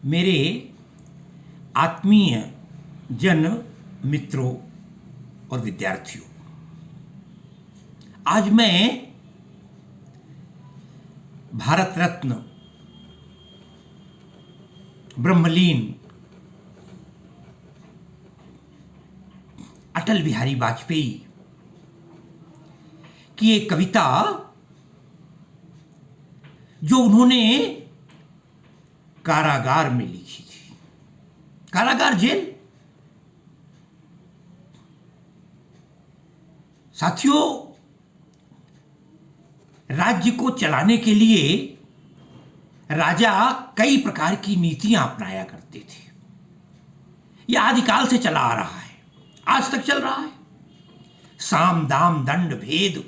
मेरे आत्मीय जन मित्रों और विद्यार्थियों, आज मैं भारत रत्न ब्रह्मलीन अटल बिहारी वाजपेयी की एक कविता जो उन्होंने कारागार में लिखी थी। कारागार जेल। साथियों, राज्य को चलाने के लिए राजा कई प्रकार की नीतियां अपनाया करते थे। यह आदिकाल से चला आ रहा है, आज तक चल रहा है। साम दाम दंड भेद।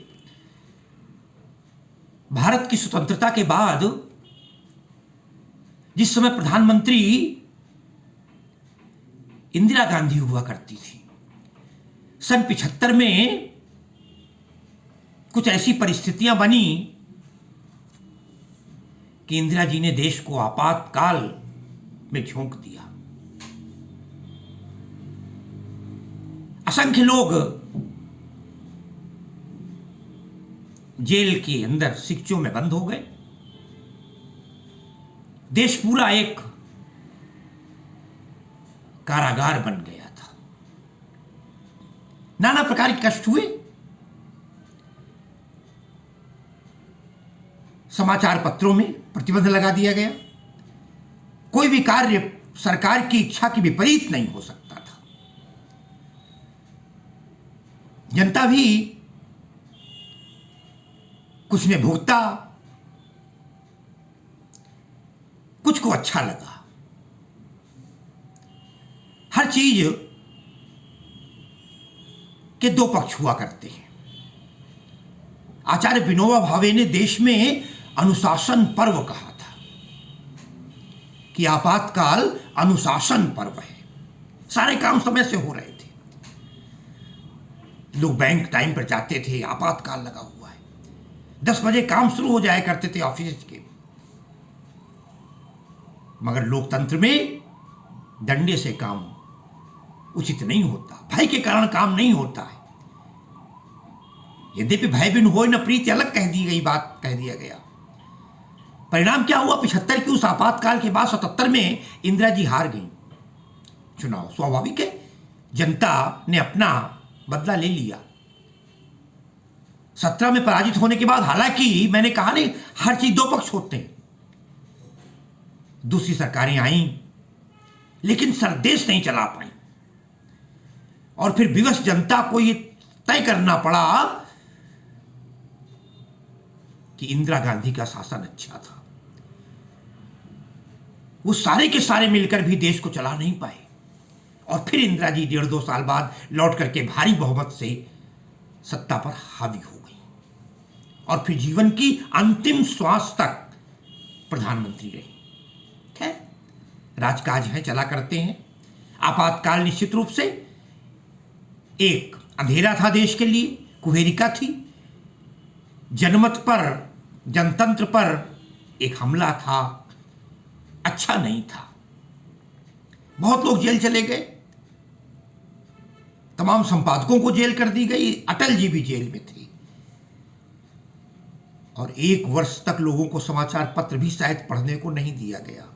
भारत की स्वतंत्रता के बाद जिस समय प्रधानमंत्री इंदिरा गांधी हुआ करती थी, सन 75 में कुछ ऐसी परिस्थितियां बनी कि इंदिरा जी ने देश को आपातकाल में झोंक दिया। असंख्य लोग जेल के अंदर सिक्चों में बंद हो गए। देश पूरा एक कारागार बन गया था। नाना प्रकार के कष्ट हुए। समाचार पत्रों में प्रतिबंध लगा दिया गया। कोई भी कार्य सरकार की इच्छा के विपरीत नहीं हो सकता था। जनता भी कुछ ने भुगता, कुछ को अच्छा लगा। हर चीज के दो पक्ष हुआ करते हैं। आचार्य विनोबा भावे ने देश में अनुशासन पर्व कहा था कि आपातकाल अनुशासन पर्व है। सारे काम समय से हो रहे थे। लोग बैंक टाइम पर जाते थे, आपातकाल लगा हुआ है। 10 बजे काम शुरू हो जाया करते थे ऑफिस के। मगर लोकतंत्र में डंडे से काम उचित नहीं होता। भय के कारण काम नहीं होता है। यद्यपि भय बिन होय न प्रीति, अलग कह दी गई बात कह दिया गया। परिणाम क्या हुआ? 75 की उस आपातकाल के बाद 77 में इंदिरा जी हार गई चुनाव। स्वाभाविक है, जनता ने अपना बदला ले लिया। 17 में पराजित होने के बाद, हालांकि मैंने कहा नहीं, हर चीज दो पक्ष होते हैं। दूसरी सरकारें आईं, लेकिन देश नहीं चला पाई। और फिर विवश जनता को यह तय करना पड़ा कि इंदिरा गांधी का शासन अच्छा था। वो सारे के सारे मिलकर भी देश को चला नहीं पाए। और फिर इंदिरा जी 1.5-2 साल बाद लौट करके भारी बहुमत से सत्ता पर हावी हो गई और फिर जीवन की अंतिम श्वास तक प्रधानमंत्री रही। खैर, राजकाज है, चला करते हैं। आपातकाल निश्चित रूप से एक अंधेरा था देश के लिए, कुहेरिका थी। जनमत पर, जनतंत्र पर एक हमला था, अच्छा नहीं था। बहुत लोग जेल चले गए। तमाम संपादकों को जेल कर दी गई। अटल जी भी जेल में थे। और 1 वर्ष तक लोगों को समाचार पत्र भी शायद पढ़ने को नहीं दिया गया।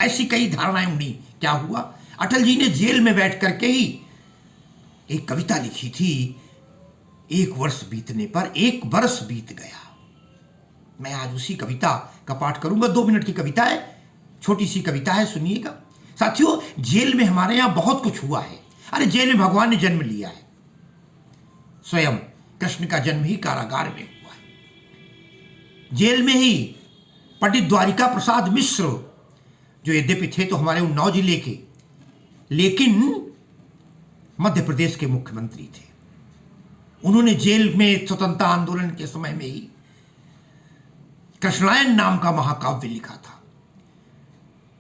ऐसी कई धारणाएं उड़ी। क्या हुआ? अटल जी ने जेल में बैठ करके ही एक कविता लिखी थी। 1 वर्ष बीतने पर 1 बरस बीत गया। मैं आज उसी कविता का पाठ करूंगा। 2 मिनट की कविता है, छोटी सी कविता है, सुनिएगा। साथियों, जेल में हमारे यहां बहुत कुछ हुआ है। अरे, जेल में भगवान ने जन्म लिया है। स्वयं कृष्ण का जन्म ही कारागार में हुआ है। जेल में ही पंडित द्वारिका प्रसाद मिश्र, जो यद्यपि थे तो हमारे उन्नाव जिले के, लेकिन मध्य प्रदेश के मुख्यमंत्री थे। उन्होंने जेल में स्वतंत्रता आंदोलन के समय में ही कृष्णायन नाम का महाकाव्य लिखा था।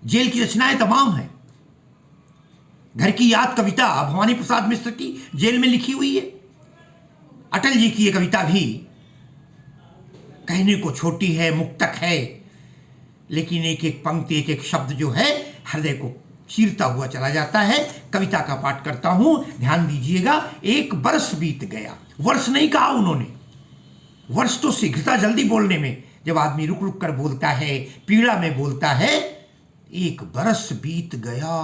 जेल की रचनाएं तमाम हैं। घर की याद कविता भवानी प्रसाद मिश्र की जेल में लिखी हुई है। अटल जी की ये कविता भी कहने को छोटी है, मुक्तक है, लेकिन एक एक पंक्ति, एक एक शब्द जो है हृदय को चीरता हुआ चला जाता है। कविता का पाठ करता हूं, ध्यान दीजिएगा। एक बरस बीत गया, वर्ष नहीं कहा उन्होंने, वर्ष तो शीघ्रता जल्दी बोलने में, जब आदमी रुक रुक कर बोलता है, पीड़ा में बोलता है। एक बरस बीत गया,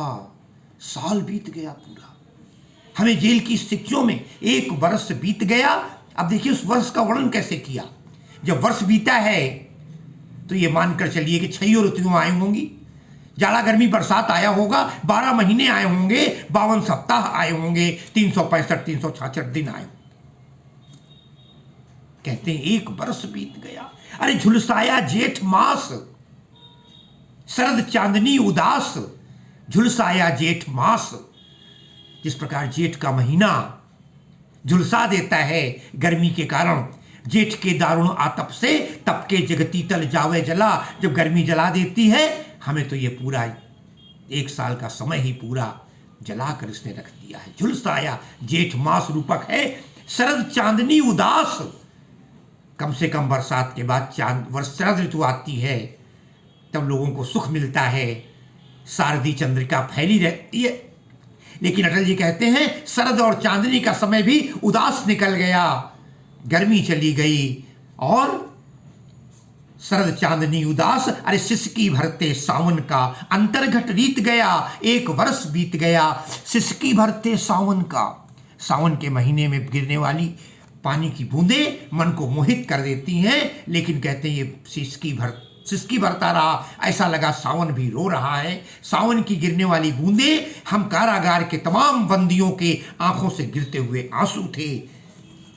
साल बीत गया पूरा। हमें जेल की स्थितियों में एक वर्ष बीत गया। अब देखिए उस वर्ष का वर्णन कैसे किया। जब वर्ष बीता है तो ये मानकर चलिए कि 6 ऋतुएं आई होंगी, जाड़ा गर्मी बरसात आया होगा, 12 महीने आए होंगे, 52 सप्ताह आए होंगे, 365 366 दिन आए। कहते हैं एक बरस बीत गया। अरे झुलसाया जेठ मास, शरद चांदनी उदास, झुलसाया जेठ मास। जिस प्रकार जेठ का महीना झुलसा देता है गर्मी के कारण, जेठ के दारुण आतप से तप के जगती तल जावे जला, जब गर्मी जला देती है हमें, तो ये पूरा 1 साल का समय ही पूरा जलाकर इसने रख दिया है। झुलसाया जेठ मास रूपक है। शरद चांदनी उदास, कम से कम बरसात के बाद शरद ऋतु आती है, तब लोगों को सुख मिलता है, शारदी चंद्रिका फैली रहती है। लेकिन अटल जी कहते हैं शरद और चांदनी का समय भी उदास निकल गया, गर्मी चली गई और शरद चांदनी उदास। अरे सिसकी भरते सावन का अंतर्घट रीत गया, एक वर्ष बीत गया। सिसकी भरते सावन का, सावन के महीने में गिरने वाली पानी की बूंदें मन को मोहित कर देती हैं, लेकिन कहते हैं ये सिसकी भरता रहा, ऐसा लगा सावन भी रो रहा है। सावन की गिरने वाली बूंदें हम कारागार के तमाम बंदियों के आंखों से गिरते हुए आंसू थे।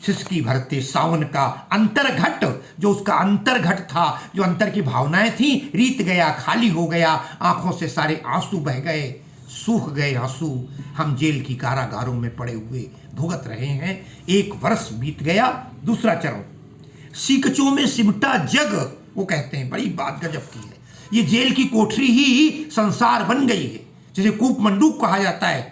सिसकी भरते सावन का अंतर्घट, जो उसका अंतर्घट था, जो अंतर की भावनाएं थी, रीत गया, खाली हो गया, आंखों से सारे आंसू बह गए, सूख गए आंसू। हम जेल की कारागारों में पड़े हुए भुगत रहे हैं। एक वर्ष बीत गया। दूसरा चरण, सीकचों में सिमटा जग। वो कहते हैं बड़ी बात गजब की है, ये जेल की कोठरी ही संसार बन गई है। जैसे कूप मंडूक कहा जाता है,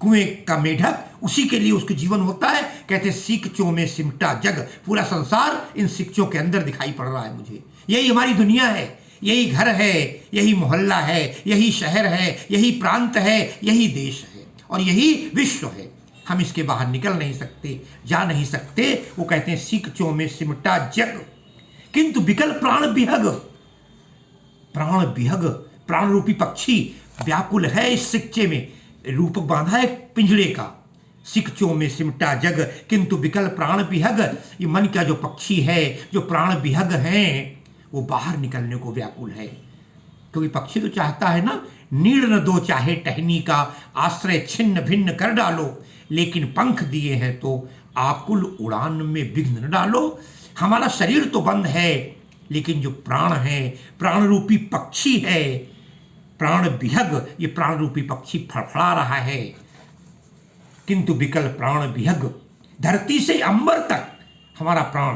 कुएं का मेढक, उसी के लिए उसके जीवन होता है। कहते सीकचों में सिमटा जग, पूरा संसार इन सिकचों के अंदर दिखाई पड़ रहा है मुझे। यही हमारी दुनिया है, यही घर है, यही मोहल्ला है, यही शहर है, यही प्रांत है, यही देश है और यही विश्व है। हम इसके बाहर निकल नहीं सकते, जा नहीं सकते। वो कहते हैं सीकचों में सिमटा जग, किंतु विकल प्राण बिहग। प्राण बिहग, प्राण रूपी पक्षी व्याकुल है इस सिक्चे में, रूपक बांधा है पिंजड़े का। सिकचों में सिमटा जग, किंतु विकल प्राण बिहग। ये मन का जो पक्षी है, जो प्राण बिहग हैं, वो बाहर निकलने को व्याकुल है। क्योंकि पक्षी तो चाहता है ना, नीड़ न दो चाहे टहनी का, आश्रय छिन्न भिन्न कर डालो, लेकिन पंख दिए हैं तो आकुल उड़ान में विघ्न न डालो। हमारा शरीर तो बंद है, लेकिन जो प्राण है, प्राण रूपी पक्षी है, प्राण बिहग, ये प्राण रूपी पक्षी फड़फड़ा रहा है। किंतु विकल प्राण बिहग, धरती से अंबर तक हमारा प्राण,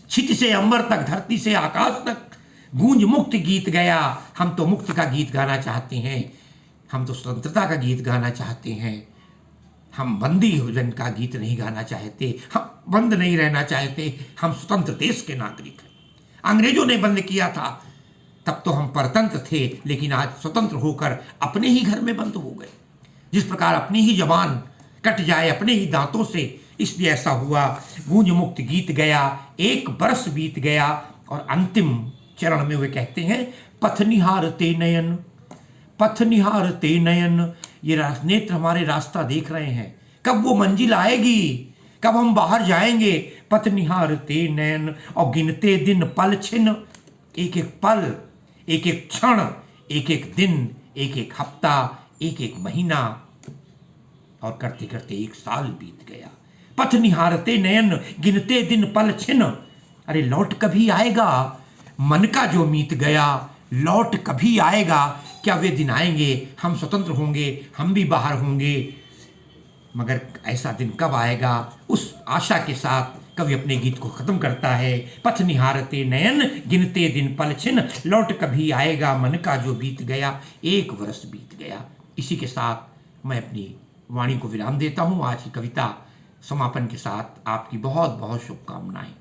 क्षिति से अंबर तक, धरती से आकाश तक गूंज मुक्त गीत गया। हम तो मुक्त का गीत गाना चाहते हैं, हम तो स्वतंत्रता का गीत गाना चाहते हैं। हम बंदी भोजन का गीत नहीं गाना चाहते, हम बंद नहीं रहना चाहते। हम स्वतंत्र देश के नागरिक हैं। अंग्रेजों ने बंद किया था, तब तो हम परतंत्र थे, लेकिन आज स्वतंत्र होकर अपने ही घर में बंद हो गए। जिस प्रकार अपनी ही जबान कट जाए अपने ही दांतों से, इसलिए ऐसा हुआ। गूंज मुक्त गीत गया, एक बरस बीत गया। और अंतिम चरण में वे कहते हैं पथ निहारते नयन, पथ निहारते नयन। ये नेत्र हमारे रास्ता देख रहे हैं, कब वो मंजिल आएगी, कब हम बाहर जाएंगे। पथ निहारते नयन, और गिनते दिन पल छिन। एक एक पल, एक एक क्षण, एक एक दिन, एक एक हफ्ता, एक एक महीना, और करते करते 1 साल बीत गया। पथ निहारते नयन, गिनते दिन पल छिन। अरे लौट कभी आएगा मन का जो मीत गया, लौट कभी आएगा। क्या वे दिन आएंगे, हम स्वतंत्र होंगे, हम भी बाहर होंगे। मगर ऐसा दिन कब आएगा, उस आशा के साथ कवि अपने गीत को खत्म करता है। पथ निहारते नयन, गिनते दिन पल छिन, लौट कभी आएगा मन का जो बीत गया। 1 वर्ष बीत गया। इसी के साथ मैं अपनी वाणी को विराम देता हूँ। आज की कविता समापन के साथ आपकी बहुत बहुत शुभकामनाएं।